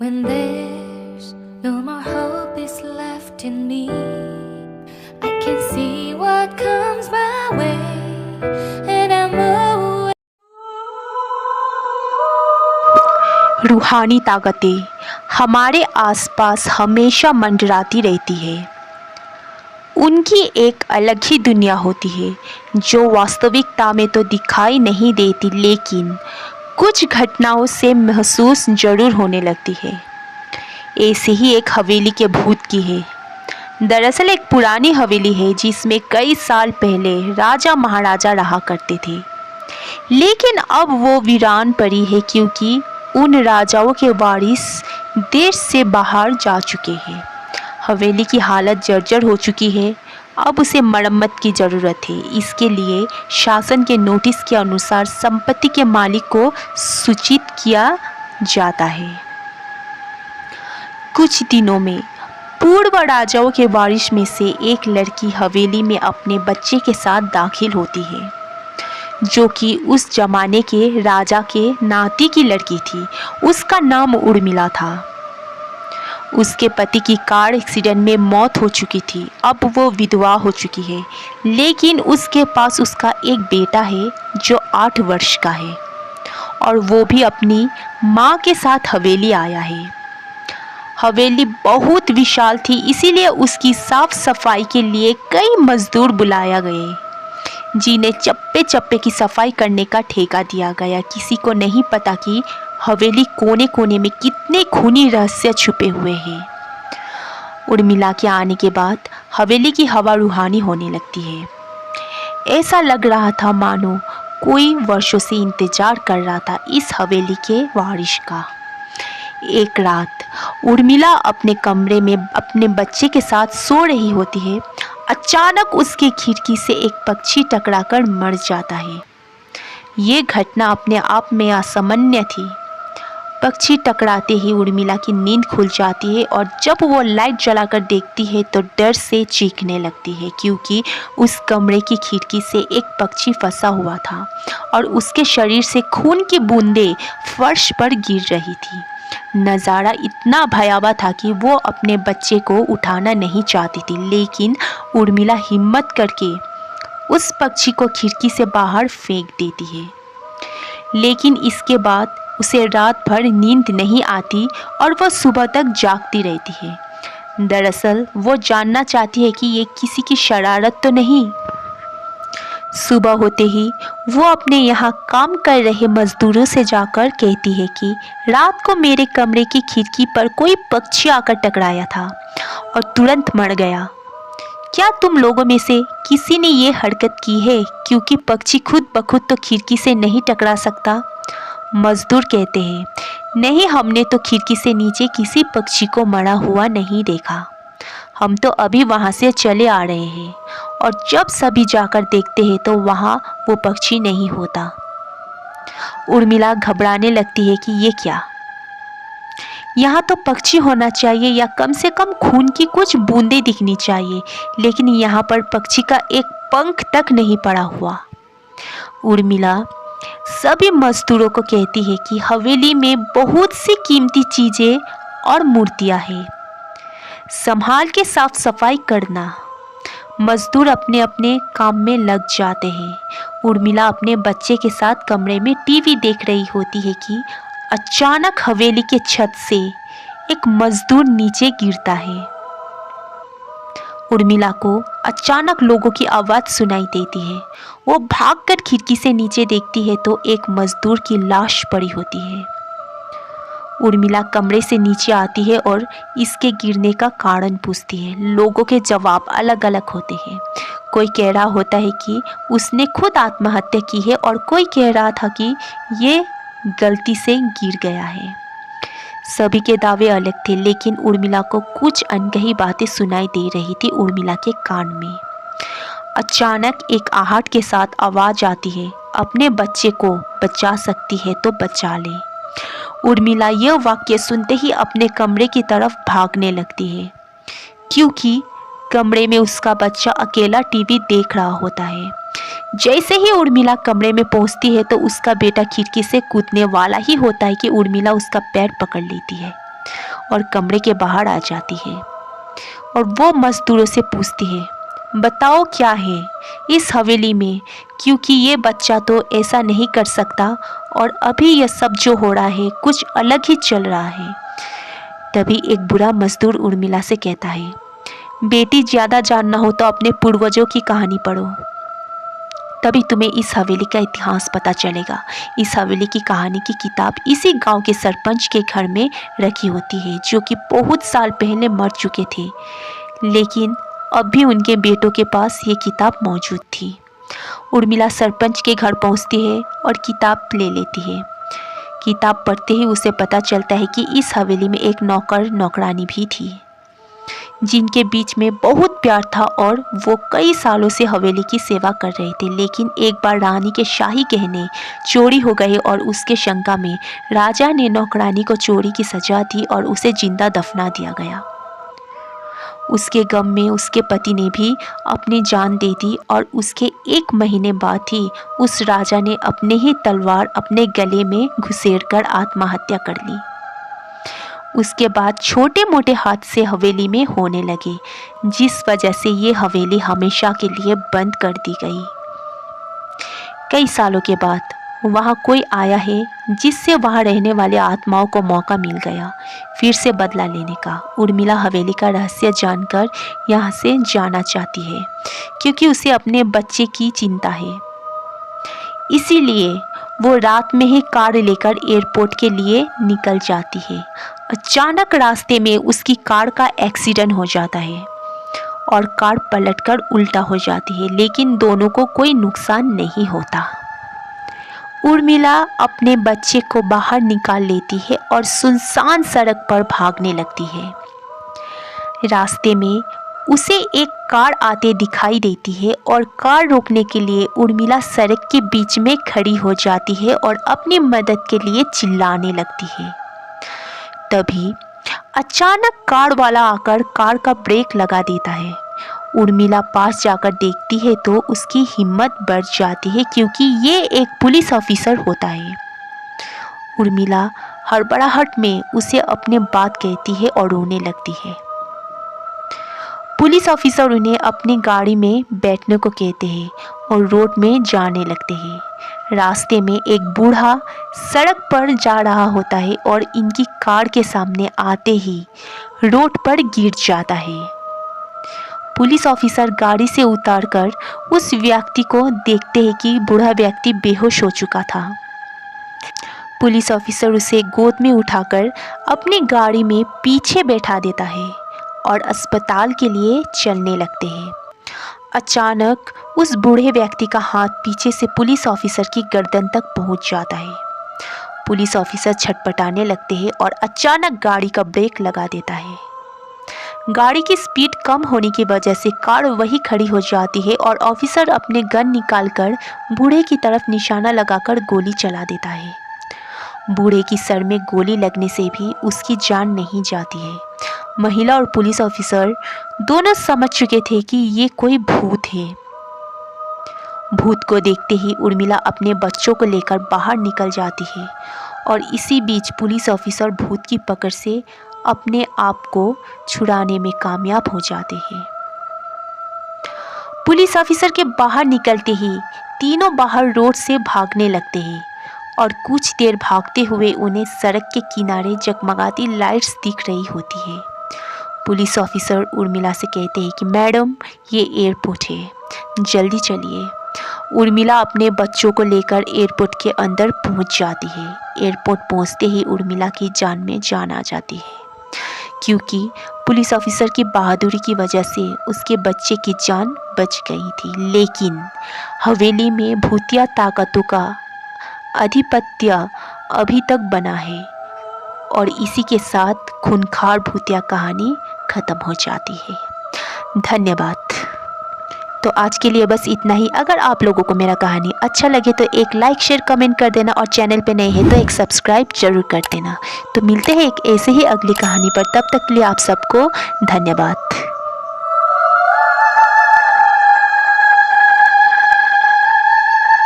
When there's no more hope is left in me, I can see what comes my way, and I'm away. रूहानी ताकतें हमारे आसपास हमेशा मंडराती रहती है। उनकी एक अलग ही दुनिया होती है जो वास्तविकता में तो दिखाई नहीं देती, लेकिन कुछ घटनाओं से महसूस जरूर होने लगती है। ऐसे ही एक हवेली के भूत की है। दरअसल एक पुरानी हवेली है जिसमें कई साल पहले राजा महाराजा रहा करते थे, लेकिन अब वो वीरान पड़ी है क्योंकि उन राजाओं के वारिस देश से बाहर जा चुके हैं। हवेली की हालत जर्जर हो चुकी है। अब उसे मरम्मत की ज़रूरत है। इसके लिए शासन के नोटिस के अनुसार संपत्ति के मालिक को सूचित किया जाता है। कुछ दिनों में पूर्व राजाओं के वारिस में से एक लड़की हवेली में अपने बच्चे के साथ दाखिल होती है, जो कि उस जमाने के राजा के नाती की लड़की थी। उसका नाम उर्मिला था। उसके पति की कार एक्सीडेंट में मौत हो चुकी थी। अब वो विधवा हो चुकी है, लेकिन उसके पास उसका एक बेटा है जो 8 वर्ष का है, और वो भी अपनी माँ के साथ हवेली आया है। हवेली बहुत विशाल थी, इसीलिए उसकी साफ सफाई के लिए कई मजदूर बुलाया गए, जिन्हें चप्पे चप्पे की सफाई करने का ठेका दिया गया। किसी को नहीं पता कि हवेली कोने कोने में कितने खूनी रहस्य छुपे हुए हैं। उर्मिला के आने के बाद हवेली की हवा रूहानी होने लगती है। ऐसा लग रहा था मानो कोई वर्षों से इंतजार कर रहा था इस हवेली के वारिस का। एक रात उर्मिला अपने कमरे में अपने बच्चे के साथ सो रही होती है। अचानक उसके खिड़की से एक पक्षी टकराकर मर जाता है। ये घटना अपने आप में असामान्य थी। पक्षी टकराते ही उर्मिला की नींद खुल जाती है, और जब वो लाइट जलाकर देखती है तो डर से चीखने लगती है, क्योंकि उस कमरे की खिड़की से एक पक्षी फंसा हुआ था और उसके शरीर से खून की बूंदें फर्श पर गिर रही थी। नज़ारा इतना भयावह था कि वो अपने बच्चे को उठाना नहीं चाहती थी, लेकिन उर्मिला हिम्मत करके उस पक्षी को खिड़की से बाहर फेंक देती है। लेकिन इसके बाद उसे रात भर नींद नहीं आती और वह सुबह तक जागती रहती है। दरअसल वो जानना चाहती है कि ये किसी की शरारत तो नहीं। सुबह होते ही वो अपने यहाँ काम कर रहे मजदूरों से जाकर कहती है कि रात को मेरे कमरे की खिड़की पर कोई पक्षी आकर टकराया था और तुरंत मर गया। क्या तुम लोगों में से किसी ने ये हरकत की है, क्योंकि पक्षी खुद ब खुद तो खिड़की से नहीं टकरा सकता। मजदूर कहते हैं, नहीं, हमने तो खिड़की से नीचे किसी पक्षी को मरा हुआ नहीं देखा। हम तो अभी वहाँ से चले आ रहे हैं, और जब सभी जाकर देखते हैं तो वहाँ वो पक्षी नहीं होता। उर्मिला घबराने लगती है कि ये क्या, यहाँ तो पक्षी होना चाहिए या कम से कम खून की कुछ बूंदें दिखनी चाहिए, लेकिन यहाँ पर पक्षी का एक पंख तक नहीं पड़ा हुआ। उर्मिला सभी मजदूरों को कहती है कि हवेली में बहुत सी कीमती चीज़ें और मूर्तियाँ हैं, संभाल के साफ सफाई करना। मजदूर अपने अपने काम में लग जाते हैं। उर्मिला अपने बच्चे के साथ कमरे में टीवी देख रही होती है कि अचानक हवेली के छत से एक मजदूर नीचे गिरता है। उर्मिला को अचानक लोगों की आवाज़ सुनाई देती है। वो भागकर खिड़की से नीचे देखती है तो एक मजदूर की लाश पड़ी होती है। उर्मिला कमरे से नीचे आती है और इसके गिरने का कारण पूछती है। लोगों के जवाब अलग अलग होते हैं। कोई कह रहा होता है कि उसने खुद आत्महत्या की है, और कोई कह रहा था कि ये गलती से गिर गया है। सभी के दावे अलग थे, लेकिन उर्मिला को कुछ अनकही बातें सुनाई दे रही थी उर्मिला के कान में। अचानक एक आहट के साथ आवाज़ आती है, अपने बच्चे को बचा सकती है तो बचा ले। उर्मिला यह वाक्य सुनते ही अपने कमरे की तरफ भागने लगती है, क्योंकि कमरे में उसका बच्चा अकेला टीवी देख रहा होता है। जैसे ही उर्मिला कमरे में पहुंचती है तो उसका बेटा खिड़की से कूदने वाला ही होता है कि उर्मिला उसका पैर पकड़ लेती है। और कमरे के बाहर आ जाती है और वो मजदूरों से पूछती है, बताओ क्या है इस हवेली में, क्योंकि ये बच्चा तो ऐसा नहीं कर सकता और अभी यह सब जो हो रहा है कुछ अलग ही चल रहा है। तभी एक बुरा मजदूर उर्मिला से कहता है, बेटी ज़्यादा जानना हो तो अपने पूर्वजों की कहानी पढ़ो, तभी तुम्हें इस हवेली का इतिहास पता चलेगा। इस हवेली की कहानी की किताब इसी गांव के सरपंच के घर में रखी होती है, जो कि बहुत साल पहले मर चुके थे, लेकिन अब भी उनके बेटों के पास ये किताब मौजूद थी। उर्मिला सरपंच के घर पहुंचती है और किताब ले लेती है। किताब पढ़ते ही उसे पता चलता है कि इस हवेली में एक नौकर नौकरानी भी थी, जिनके बीच में बहुत प्यार था और वो कई सालों से हवेली की सेवा कर रहे थे। लेकिन एक बार रानी के शाही गहने चोरी हो गए और उसके शंका में राजा ने नौकरानी को चोरी की सजा दी और उसे जिंदा दफना दिया गया। उसके गम में उसके पति ने भी अपनी जान दे दी और उसके 1 महीने बाद ही उस राजा ने अपने ही तलवार अपने गले में घुसेड़कर आत्महत्या कर ली। उसके बाद छोटे मोटे हादसे हवेली में होने लगे, जिस वजह से ये हवेली हमेशा के लिए बंद कर दी गई। कई सालों के बाद वहाँ कोई आया है, जिससे वहाँ रहने वाले आत्माओं को मौका मिल गया फिर से बदला लेने का। उर्मिला हवेली का रहस्य जानकर यहाँ से जाना चाहती है, क्योंकि उसे अपने बच्चे की चिंता है। इसीलिए वो रात में ही कार लेकर एयरपोर्ट के लिए निकल जाती है। अचानक रास्ते में उसकी कार का एक्सीडेंट हो जाता है और कार पलटकर उल्टा हो जाती है, लेकिन दोनों को कोई नुकसान नहीं होता। उर्मिला अपने बच्चे को बाहर निकाल लेती है और सुनसान सड़क पर भागने लगती है। रास्ते में उसे एक कार आते दिखाई देती है और कार रोकने के लिए उर्मिला सड़क के बीच में खड़ी हो जाती है और अपनी मदद के लिए चिल्लाने लगती है। तभी अचानक कार वाला आकर कार का ब्रेक लगा देता है। उर्मिला पास जाकर देखती है तो उसकी हिम्मत बढ़ जाती है, क्योंकि ये एक पुलिस ऑफिसर होता है। उर्मिला हड़बड़ाहट में उसे अपने बात कहती है और रोने लगती है। पुलिस ऑफिसर उन्हें अपनी गाड़ी में बैठने को कहते हैं और रोड में जाने लगते हैं। रास्ते में एक बूढ़ा सड़क पर जा रहा होता है और इनकी कार के सामने आते ही रोड पर गिर जाता है। पुलिस ऑफिसर गाड़ी से उतारकर उस व्यक्ति को देखते हैं कि बूढ़ा व्यक्ति बेहोश हो चुका था। पुलिस ऑफिसर उसे गोद में उठाकर अपनी गाड़ी में पीछे बैठा देता है और अस्पताल के लिए चलने लगते हैं। अचानक उस बूढ़े व्यक्ति का हाथ पीछे से पुलिस ऑफिसर की गर्दन तक पहुंच जाता है। पुलिस ऑफिसर छटपटाने लगते हैं और अचानक गाड़ी का ब्रेक लगा देता है। गाड़ी की स्पीड कम होने की वजह से कार वहीं खड़ी हो जाती है और ऑफिसर अपने गन निकालकर बूढ़े की तरफ निशाना लगाकर गोली चला देता है। बूढ़े की सर में गोली लगने से भी उसकी जान नहीं जाती है। महिला और पुलिस ऑफिसर दोनों समझ चुके थे कि ये कोई भूत है। भूत को देखते ही उर्मिला अपने बच्चों को लेकर बाहर निकल जाती है और इसी बीच पुलिस ऑफिसर भूत की पकड़ से अपने आप को छुड़ाने में कामयाब हो जाते हैं। पुलिस ऑफिसर के बाहर निकलते ही तीनों बाहर रोड से भागने लगते हैं और कुछ देर भागते हुए उन्हें सड़क के किनारे जगमगाती लाइट्स दिख रही होती है। पुलिस ऑफिसर उर्मिला से कहते हैं कि मैडम, ये एयरपोर्ट है, जल्दी चलिए। उर्मिला अपने बच्चों को लेकर एयरपोर्ट के अंदर पहुंच जाती है। एयरपोर्ट पहुंचते ही उर्मिला की जान में जान आ जाती है, क्योंकि पुलिस ऑफिसर की बहादुरी की वजह से उसके बच्चे की जान बच गई थी। लेकिन हवेली में भूतिया ताकतों का आधिपत्य अभी तक बना है और इसी के साथ खूंखार भूतिया कहानी खत्म हो जाती है। धन्यवाद। तो आज के लिए बस इतना ही। अगर आप लोगों को मेरा कहानी अच्छा लगे तो एक लाइक, शेयर, कमेंट कर देना और चैनल पे नए हैं तो एक सब्सक्राइब जरूर कर देना। तो मिलते हैं एक ऐसे ही अगली कहानी पर। तब तक के लिए आप सबको धन्यवाद।